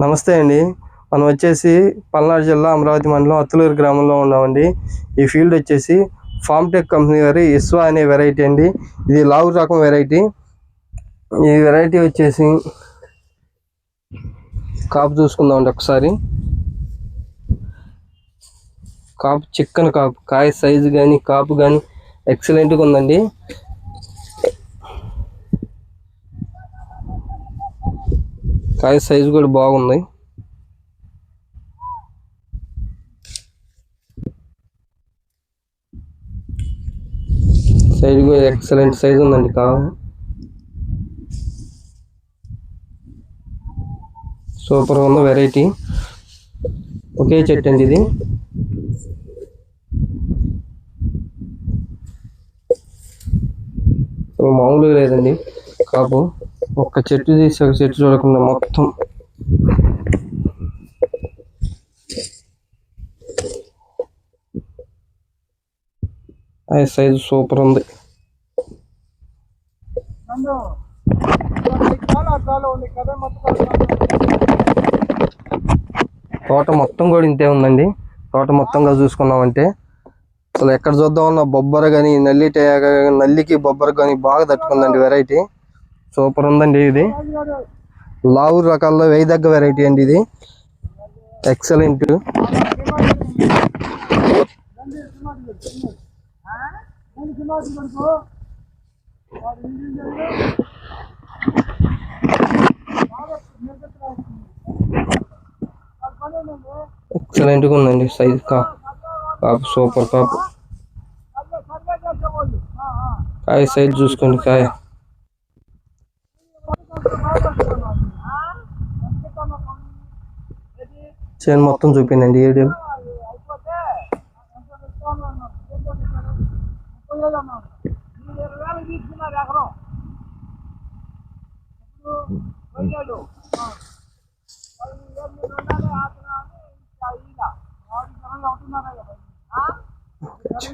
నమస్తే అండి. మనం వచ్చేసి పల్నాడు జిల్లా అమరావతి మండలం అత్తులూరు గ్రామంలో ఉన్నామండి. ఈ ఫీల్డ్ వచ్చేసి ఫార్మ్టెక్ కంపెనీ గారి ఇస్వా అనే వెరైటీ అండి. ఇది లావు రకం వెరైటీ. ఈ వెరైటీ వచ్చేసి కాపు చూసుకుందామండి ఒకసారి. కాపు చిక్కన కాపు, కాయ సైజు కానీ కాపు కానీ ఎక్సలెంట్గా ఉందండి. కాయ సైజు కూడా బాగుంది. సైజు కూడా ఎక్సలెంట్ సైజు ఉందండి. కావు సూపర్ ఉంది వెరైటీ. ఒకే చెట్టు అండి ఇది. మామూలుగా లేదండి కాపు. ఒక్క చెట్టు తీసి ఒక చెట్టు చూడకుండా మొత్తం సైజు సూపర్ ఉంది. తోట మొత్తం కూడా ఇంతే ఉందండి. తోట మొత్తంగా చూసుకున్నామంటే అసలు ఎక్కడ చూద్దామన్నా బొబ్బర కానీ నల్లికి బొబ్బర కానీ బాగా తట్టుకుందండి వెరైటీ. సూపర్ ఉందండి. ఇది లావు రకాల్లో వేయదగ్గ వెరైటీ అండి. ఇది ఎక్సలెంట్. ఎక్సలెంట్గా ఉందండి. సైజ్ కాపు సూపర్ కాపు. కాయ సైజ్ చూసుకోండి. కాయ చేను మొత్తం చూపిందండి. ఏడు